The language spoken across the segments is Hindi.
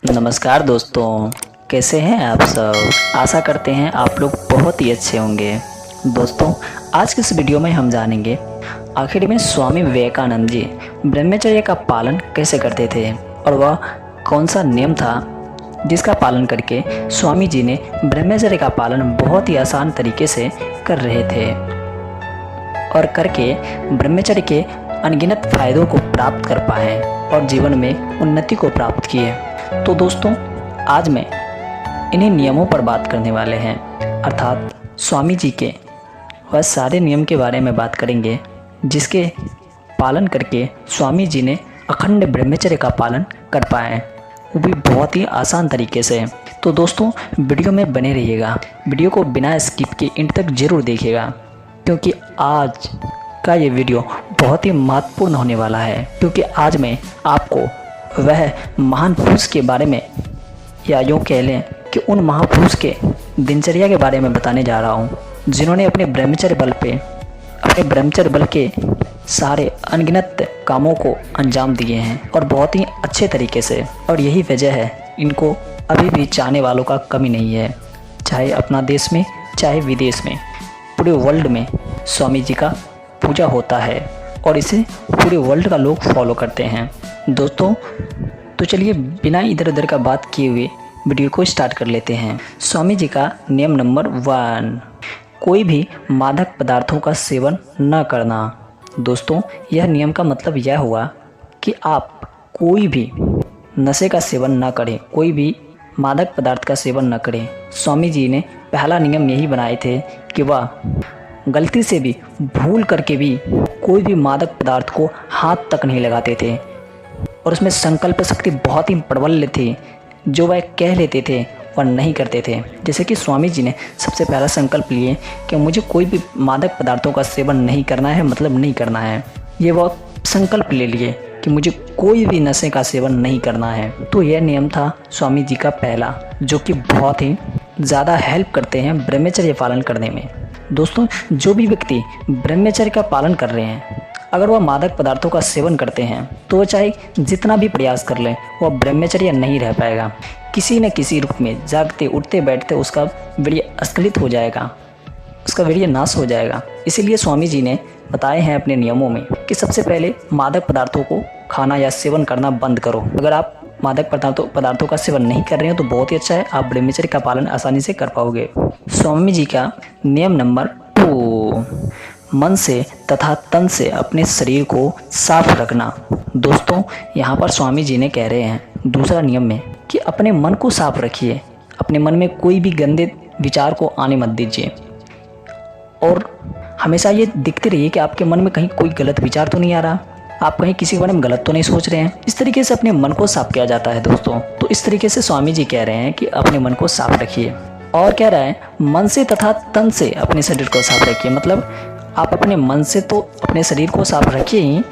नमस्कार दोस्तों, कैसे हैं आप सब। आशा करते हैं आप लोग बहुत ही अच्छे होंगे। दोस्तों, आज के इस वीडियो में हम जानेंगे आखिर में स्वामी विवेकानंद जी ब्रह्मचर्य का पालन कैसे करते थे और वह कौन सा नियम था जिसका पालन करके स्वामी जी ने ब्रह्मचर्य का पालन बहुत ही आसान तरीके से कर रहे थे और करके ब्रह्मचर्य के अनगिनत फायदों को प्राप्त कर पाए और जीवन में उन्नति को प्राप्त किए। तो दोस्तों, आज मैं इन्हीं नियमों पर बात करने वाले हैं, अर्थात स्वामी जी के वह सारे नियम के बारे में बात करेंगे जिसके पालन करके स्वामी जी ने अखंड ब्रह्मचर्य का पालन कर पाए, वो भी बहुत ही आसान तरीके से। तो दोस्तों, वीडियो में बने रहिएगा, वीडियो को बिना स्किप के एंड तक जरूर देखिएगा क्योंकि आज का ये वीडियो बहुत ही महत्वपूर्ण होने वाला है। क्योंकि आज मैं आपको वह महान पुरुष के बारे में, या यूँ कह लें कि उन महापुरुष के दिनचर्या के बारे में बताने जा रहा हूँ जिन्होंने अपने ब्रह्मचर्य बल के सारे अनगिनत कामों को अंजाम दिए हैं और बहुत ही अच्छे तरीके से। और यही वजह है इनको अभी भी चाहने वालों का कमी नहीं है, चाहे अपना देश में चाहे विदेश में, पूरे वर्ल्ड में स्वामी जी का पूजा होता है और इसे पूरे वर्ल्ड का लोग फॉलो करते हैं। दोस्तों, तो चलिए बिना इधर उधर का बात किए हुए वीडियो को स्टार्ट कर लेते हैं। स्वामी जी का नियम नंबर 1, कोई भी मादक पदार्थों का सेवन न करना। दोस्तों, यह नियम का मतलब यह हुआ कि आप कोई भी नशे का सेवन न करें, कोई भी मादक पदार्थ का सेवन न करें। स्वामी जी ने पहला नियम यही बनाए थे कि वह गलती से भी, भूल करके भी कोई भी मादक पदार्थ को हाथ तक नहीं लगाते थे और उसमें संकल्प शक्ति बहुत ही प्रबल थी। जो वह कह लेते थे वह नहीं करते थे। जैसे कि स्वामी जी ने सबसे पहला संकल्प लिए कि मुझे कोई भी मादक पदार्थों का सेवन नहीं करना है, मतलब नहीं करना है। ये वह संकल्प ले लिए कि मुझे कोई भी नशे का सेवन नहीं करना है। तो यह नियम था स्वामी जी का पहला, जो कि बहुत ही ज़्यादा हेल्प करते हैं ब्रह्मचर्य पालन करने में। दोस्तों, जो भी व्यक्ति ब्रह्मचर्य का पालन कर रहे हैं, अगर वह मादक पदार्थों का सेवन करते हैं तो वह चाहे जितना भी प्रयास कर ले, वह ब्रह्मचर्य नहीं रह पाएगा। किसी न किसी रूप में जागते उठते बैठते उसका वीर्य अस्खलित हो जाएगा, उसका वीर्य नाश हो जाएगा। इसीलिए स्वामी जी ने बताए हैं अपने नियमों में कि सबसे पहले मादक पदार्थों को खाना या सेवन करना बंद करो। अगर आप मादक पदार्थों का सेवन नहीं कर रहे हो तो बहुत ही अच्छा है, आप ब्रह्मचर्य का पालन आसानी से कर पाओगे। स्वामी जी का नियम नंबर 2, मन से तथा तन से अपने शरीर को साफ रखना। दोस्तों, यहाँ पर स्वामी जी ने कह रहे हैं दूसरा नियम में कि अपने मन को साफ रखिए, अपने मन में कोई भी गंदे विचार को आने मत दीजिए और हमेशा ये दिखते रहिए कि आपके मन में कहीं कोई गलत विचार तो नहीं आ रहा, आप कहीं किसी के बारे में गलत तो नहीं सोच रहे हैं। इस तरीके से अपने मन को साफ किया जाता है दोस्तों। तो इस तरीके से स्वामी जी कह रहे हैं कि अपने मन को साफ रखिए। और कह रहा है मन से तथा तन से अपने शरीर को साफ रखिए, मतलब आप अपने मन से तो अपने शरीर को साफ रखिए ही,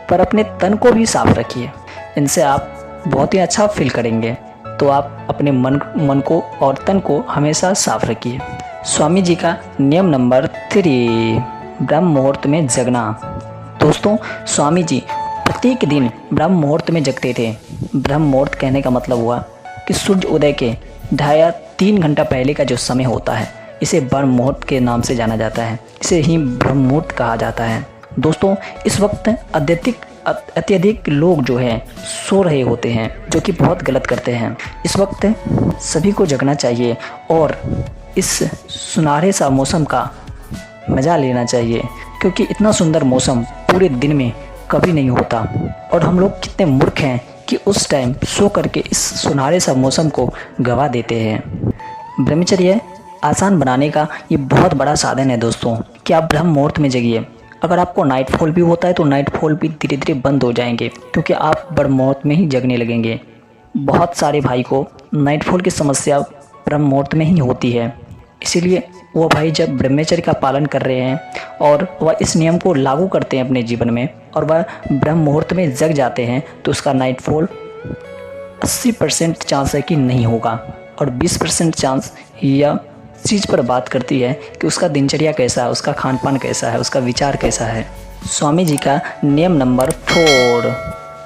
पर अपने तन को भी साफ रखिए। इनसे आप बहुत ही अच्छा फील करेंगे। तो आप अपने मन को और तन को हमेशा साफ रखिए। स्वामी जी का नियम नंबर 3, ब्रह्म मुहूर्त में जगना। दोस्तों, स्वामी जी प्रत्येक दिन ब्रह्म मुहूर्त में जगते थे। ब्रह्म मुहूर्त कहने का मतलब हुआ कि सूर्य उदय के 2.5 या 3 घंटा पहले का जो समय होता है, इसे ब्रह्म मुहूर्त के नाम से जाना जाता है, इसे ही ब्रह्म मुहूर्त कहा जाता है। दोस्तों, इस वक्त अत्यधिक लोग जो है सो रहे होते हैं, जो कि बहुत गलत करते हैं। इस वक्त सभी को जगना चाहिए और इस सुनहरे सा मौसम का मज़ा लेना चाहिए, क्योंकि इतना सुंदर मौसम पूरे दिन में कभी नहीं होता। और हम लोग कितने मूर्ख हैं कि उस टाइम सो करके इस सुनहरे सा मौसम को गवा देते हैं। ब्रह्मचर्य आसान बनाने का ये बहुत बड़ा साधन है दोस्तों कि आप ब्रह्म मुहूर्त में जगिए। अगर आपको नाइट फॉल भी होता है तो नाइट फॉल भी धीरे धीरे बंद हो जाएंगे, क्योंकि आप ब्रह्म मुहूर्त में ही जगने लगेंगे। बहुत सारे भाई को नाइट फॉल की समस्या ब्रह्म मुहूर्त में ही होती है, इसीलिए वो भाई जब ब्रह्मचर्य का पालन कर रहे हैं और वह इस नियम को लागू करते हैं अपने जीवन में और वह ब्रह्म मुहूर्त में जग जाते हैं, तो उसका नाइट फॉल 80% चांस है कि नहीं होगा और 20% चांस यह चीज़ पर बात करती है कि उसका दिनचर्या कैसा है, उसका खान पान कैसा है, उसका विचार कैसा है। स्वामी जी का नियम नंबर 4,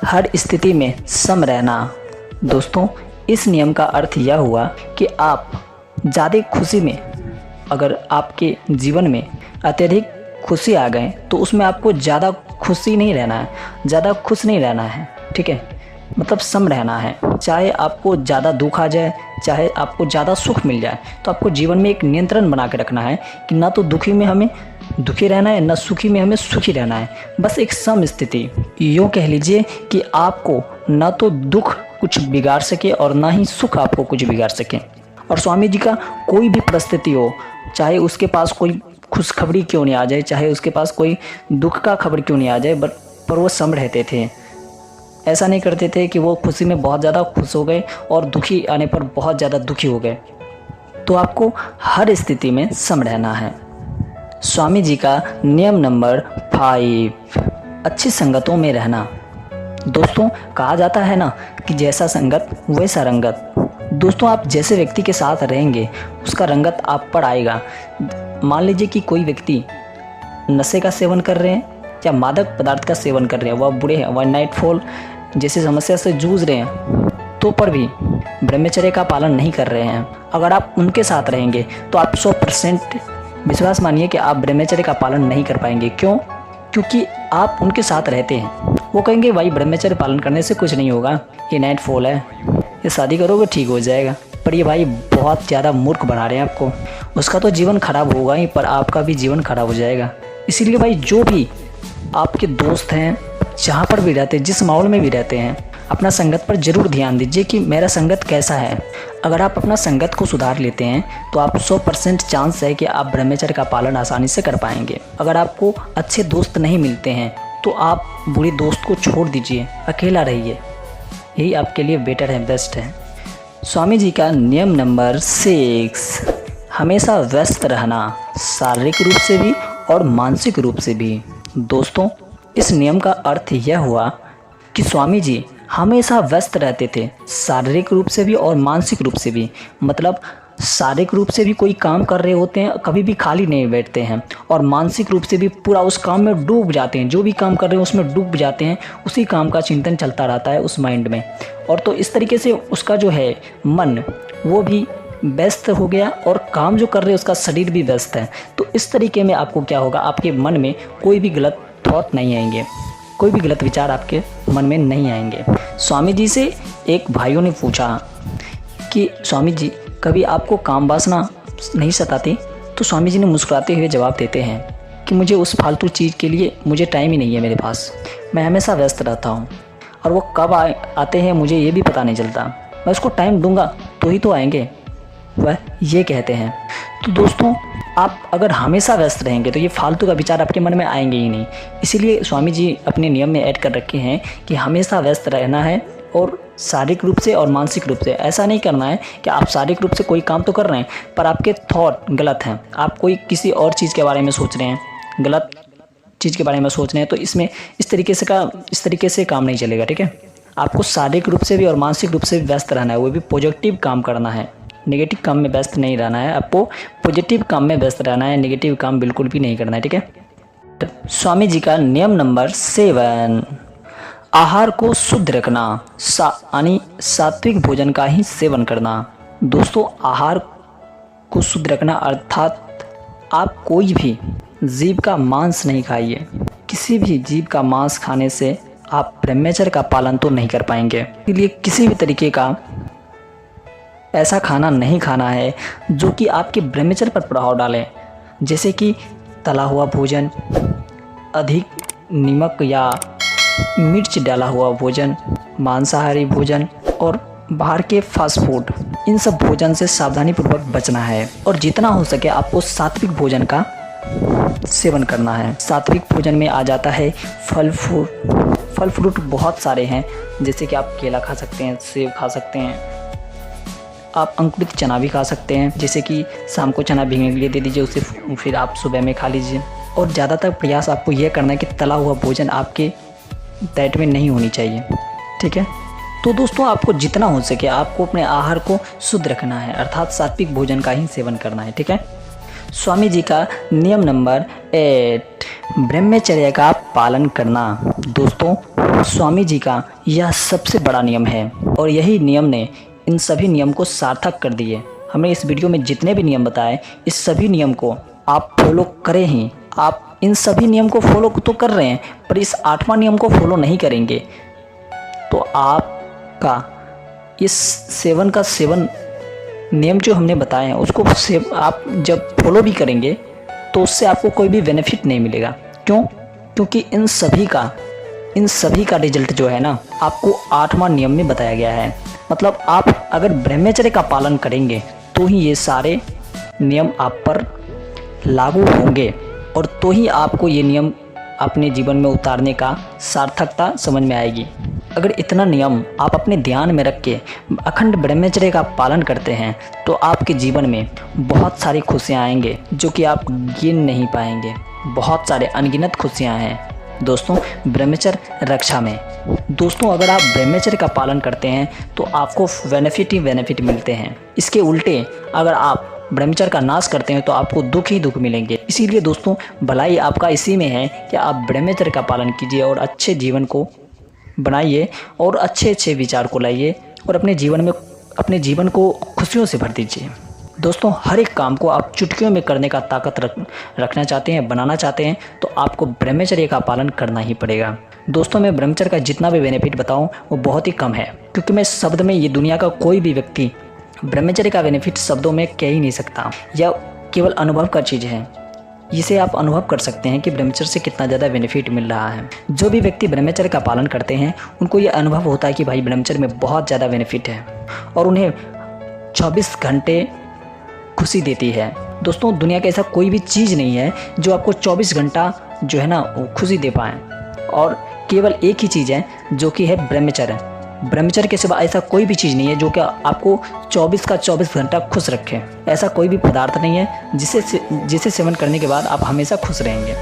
हर स्थिति में सम रहना। दोस्तों, इस नियम का अर्थ यह हुआ कि आप ज़्यादा खुशी में, अगर आपके जीवन में अत्यधिक खुशी आ गए तो उसमें आपको ज़्यादा खुशी नहीं रहना है, ज़्यादा खुश नहीं रहना है, ठीक है, मतलब सम रहना है। चाहे आपको ज़्यादा दुख आ जाए, चाहे आपको ज़्यादा सुख मिल जाए, तो आपको जीवन में एक नियंत्रण बना के रखना है कि ना तो दुखी में हमें दुखी रहना है, ना सुखी में हमें सुखी रहना है, बस एक सम स्थिति। यूँ कह लीजिए कि आपको ना तो दुख कुछ बिगाड़ सके और ना ही सुख आपको कुछ बिगाड़ सके। और स्वामी जी का कोई भी परिस्थिति हो, चाहे उसके पास कोई खुशखबरी क्यों नहीं आ जाए, चाहे उसके पास कोई दुख का खबर क्यों नहीं आ जाए, पर वो सम रहते थे। ऐसा नहीं करते थे कि वो खुशी में बहुत ज़्यादा खुश हो गए और दुखी आने पर बहुत ज़्यादा दुखी हो गए। तो आपको हर स्थिति में सम रहना है। स्वामी जी का नियम नंबर 5, अच्छी संगतों में रहना। दोस्तों, कहा जाता है ना कि जैसा संगत वैसा रंगत। दोस्तों, आप जैसे व्यक्ति के साथ रहेंगे उसका रंगत आप पर आएगा। मान लीजिए कि कोई व्यक्ति नशे का सेवन कर रहे हैं या मादक पदार्थ का सेवन कर रहे हैं, वह बूढ़े हैं, वह नाइटफॉल जैसी समस्या से जूझ रहे हैं, तो पर भी ब्रह्मचर्य का पालन नहीं कर रहे हैं, अगर आप उनके साथ रहेंगे तो आप 100% विश्वास मानिए कि आप ब्रह्मचर्य का पालन नहीं कर पाएंगे। क्यों? क्योंकि आप उनके साथ रहते हैं। वो कहेंगे भाई ब्रह्मचर्य पालन करने से कुछ नहीं होगा, ये नाइटफॉल है, ये शादी करोगे ठीक हो जाएगा। पर ये भाई बहुत ज़्यादा मूर्ख बना रहे हैं आपको। उसका तो जीवन खराब होगा ही, पर आपका भी जीवन खराब हो जाएगा। इसीलिए भाई जो भी आपके दोस्त हैं, जहाँ पर भी रहते हैं, जिस माहौल में भी रहते हैं, अपना संगत पर ज़रूर ध्यान दीजिए कि मेरा संगत कैसा है। अगर आप अपना संगत को सुधार लेते हैं तो आप 100% चांस है कि आप ब्रह्मचर्य का पालन आसानी से कर पाएंगे। अगर आपको अच्छे दोस्त नहीं मिलते हैं तो आप बुरे दोस्त को छोड़ दीजिए, अकेला रहिए, यही आपके लिए बेटर है, बेस्ट है। स्वामी जी का नियम नंबर 6, हमेशा व्यस्त रहना, शारीरिक रूप से भी और मानसिक रूप से भी। दोस्तों, इस नियम का अर्थ यह हुआ कि स्वामी जी हमेशा व्यस्त रहते थे, शारीरिक रूप से भी और मानसिक रूप से भी। मतलब शारीरिक रूप से भी कोई काम कर रहे होते हैं, कभी भी खाली नहीं बैठते हैं, और मानसिक रूप से भी पूरा उस काम में डूब जाते हैं। जो भी काम कर रहे हैं उसमें डूब जाते हैं, उसी काम का चिंतन चलता रहता है उस माइंड में। और तो इस तरीके से उसका जो है मन, वो भी व्यस्त हो गया और काम जो कर रहे हैं उसका शरीर भी व्यस्त है। तो इस तरीके में आपको क्या होगा, आपके मन में कोई भी गलत थॉट नहीं आएंगे, कोई भी गलत विचार आपके मन में नहीं आएंगे। स्वामी जी से एक भाइयों ने पूछा कि स्वामी जी कभी आपको काम वासना नहीं सताती? तो स्वामी जी ने मुस्कुराते हुए जवाब देते हैं कि मुझे उस फालतू चीज़ के लिए मुझे टाइम ही नहीं है मेरे पास, मैं हमेशा व्यस्त रहता हूँ, और वो कब आते हैं मुझे ये भी पता नहीं चलता, मैं उसको टाइम दूंगा तो ही तो आएंगे, वह ये कहते हैं। तो दोस्तों, आप अगर हमेशा व्यस्त रहेंगे तो ये फालतू का विचार आपके मन में आएंगे ही नहीं। इसीलिए स्वामी जी अपने नियम में ऐड कर रखे हैं कि हमेशा व्यस्त रहना है, और शारीरिक रूप से और मानसिक रूप से। ऐसा नहीं करना है कि आप शारीरिक रूप से कोई काम तो कर रहे हैं पर आपके थॉट गलत हैं, आप कोई किसी और चीज़ के बारे में सोच रहे हैं, गलत चीज़ के बारे में सोच रहे हैं, तो इसमें इस तरीके से काम नहीं चलेगा, ठीक है। आपको शारीरिक रूप से भी और मानसिक रूप से भी व्यस्त रहना है, वो भी पॉजिटिव काम करना है, नेगेटिव काम में व्यस्त नहीं रहना है। आपको पॉजिटिव काम में व्यस्त रहना है, नेगेटिव काम बिल्कुल भी नहीं करना है, ठीक है। स्वामी जी का नियम नंबर 7, आहार को शुद्ध रखना, यानी सात्विक भोजन का ही सेवन करना। दोस्तों, आहार को शुद्ध रखना अर्थात आप कोई भी जीव का मांस नहीं खाइए। किसी भी जीव का मांस खाने से आप ब्रह्मचर्य का पालन तो नहीं कर पाएंगे। इसलिए किसी भी तरीके का ऐसा खाना नहीं खाना है जो कि आपके ब्रह्मचर्य पर प्रभाव डाले, जैसे कि तला हुआ भोजन, अधिक नमक या मिर्च डाला हुआ भोजन, मांसाहारी भोजन और बाहर के फास्ट फूड। इन सब भोजन से सावधानीपूर्वक बचना है, और जितना हो सके आपको सात्विक भोजन का सेवन करना है। सात्विक भोजन में आ जाता है फल फ्रूट बहुत सारे हैं, जैसे कि आप केला खा सकते हैं, सेब खा सकते हैं, आप अंकुरित चना भी खा सकते हैं, जैसे कि शाम को चना भीगने के लिए दे दीजिए, उसे फिर आप सुबह में खा लीजिए। और ज़्यादातर प्रयास आपको यह करना है कि तला हुआ भोजन आपके डाइट में नहीं होनी चाहिए, ठीक है। तो दोस्तों, आपको जितना हो सके आपको अपने आहार को शुद्ध रखना है, अर्थात सात्विक भोजन का ही सेवन करना है, ठीक है। स्वामी जी का नियम नंबर 8, ब्रह्मचर्य का पालन करना। दोस्तों, स्वामी जी का यह सबसे बड़ा नियम है, और यही नियम ने इन सभी नियम को सार्थक कर दिए। हमने इस वीडियो में जितने भी नियम बताए, इस सभी नियम को आप फॉलो करें ही। आप इन सभी नियम को फॉलो तो कर रहे हैं, पर इस 8वां नियम को फॉलो नहीं करेंगे तो आपका इस 7 का 7 नियम जो हमने बताए हैं उसको आप जब फॉलो भी करेंगे तो उससे आपको कोई भी बेनिफिट नहीं मिलेगा। क्यों? क्योंकि इन सभी का रिजल्ट जो है ना, आपको 8वां नियम में बताया गया है। मतलब आप अगर ब्रह्मचर्य का पालन करेंगे तो ही ये सारे नियम आप पर लागू होंगे और तो ही आपको ये नियम अपने जीवन में उतारने का सार्थकता समझ में आएगी। अगर इतना नियम आप अपने ध्यान में रख के अखंड ब्रह्मचर्य का पालन करते हैं तो आपके जीवन में बहुत सारी खुशियाँ आएंगे जो कि आप गिन नहीं पाएंगे। बहुत सारे अनगिनत खुशियाँ हैं दोस्तों ब्रह्मचर्य रक्षा में। दोस्तों अगर आप ब्रह्मचर्य का पालन करते हैं तो आपको बेनिफिट ही बेनिफिट मिलते हैं। इसके उल्टे अगर आप ब्रह्मचर्य का नाश करते हैं तो आपको दुख ही दुख मिलेंगे। इसीलिए दोस्तों भलाई आपका इसी में है कि आप ब्रह्मचर्य का पालन कीजिए और अच्छे जीवन को बनाइए और अच्छे विचार को लाइए और अपने जीवन को खुशियों से भर दीजिए। दोस्तों हर एक काम को आप चुटकियों में करने का ताकत रखना चाहते हैं, बनाना चाहते हैं तो आपको ब्रह्मचर्य का पालन करना ही पड़ेगा। दोस्तों मैं ब्रह्मचर्य का जितना भी बेनिफिट बताऊं वो बहुत ही कम है, क्योंकि मैं शब्द में ये दुनिया का कोई भी व्यक्ति ब्रह्मचर्य का बेनिफिट शब्दों में कह ही नहीं सकता। यह केवल अनुभव का चीज़ है। इसे आप अनुभव कर सकते हैं कि ब्रह्मचर्य से कितना ज़्यादा बेनिफिट मिल रहा है। जो भी व्यक्ति ब्रह्मचर्य का पालन करते हैं उनको ये अनुभव होता है कि भाई ब्रह्मचर्य में बहुत ज़्यादा बेनिफिट है और उन्हें 24 घंटे खुशी देती है। दोस्तों दुनिया का ऐसा कोई भी चीज़ नहीं है जो आपको 24 घंटा जो है ना खुशी दे पाए, और केवल एक ही चीज़ है जो कि है ब्रह्मचर्य। ब्रह्मचर्य के सिवा ऐसा कोई भी चीज़ नहीं है जो कि आपको 24 का 24 घंटा खुश रखे। ऐसा कोई भी पदार्थ नहीं है जिसे सेवन करने के बाद आप हमेशा खुश रहेंगे,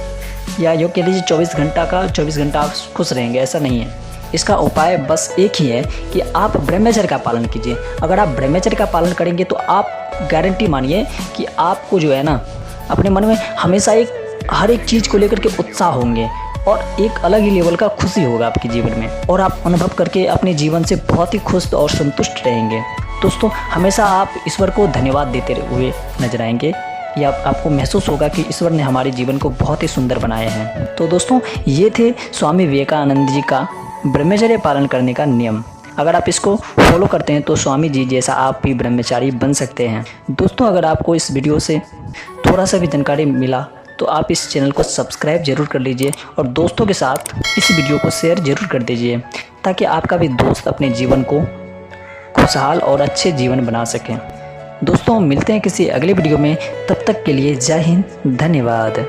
या यूँ कह लीजिए 24 घंटा का 24 घंटा आप खुश रहेंगे, ऐसा नहीं है। इसका उपाय बस एक ही है कि आप ब्रह्मचर्य का पालन कीजिए। अगर आप ब्रह्मचर्य का पालन करेंगे तो आप गारंटी मानिए कि आपको जो है ना अपने मन में हमेशा हर एक चीज़ को लेकर के उत्साह होंगे और एक अलग ही लेवल का खुशी होगा आपके जीवन में, और आप अनुभव करके अपने जीवन से बहुत ही खुश और संतुष्ट रहेंगे। दोस्तों हमेशा आप ईश्वर को धन्यवाद देते हुए नजर आएंगे, या आपको महसूस होगा कि ईश्वर ने हमारे जीवन को बहुत ही सुंदर बनाया है। तो दोस्तों ये थे स्वामी विवेकानंद जी का ब्रह्मचर्य पालन करने का नियम। अगर आप इसको फॉलो करते हैं तो स्वामी जी जैसा आप भी ब्रह्मचारी बन सकते हैं। दोस्तों अगर आपको इस वीडियो से थोड़ा सा भी जानकारी मिला तो आप इस चैनल को सब्सक्राइब जरूर कर लीजिए और दोस्तों के साथ इस वीडियो को शेयर जरूर कर दीजिए, ताकि आपका भी दोस्त अपने जीवन को खुशहाल और अच्छे जीवन बना सकें। दोस्तों मिलते हैं किसी अगले वीडियो में, तब तक के लिए जय हिंद, धन्यवाद।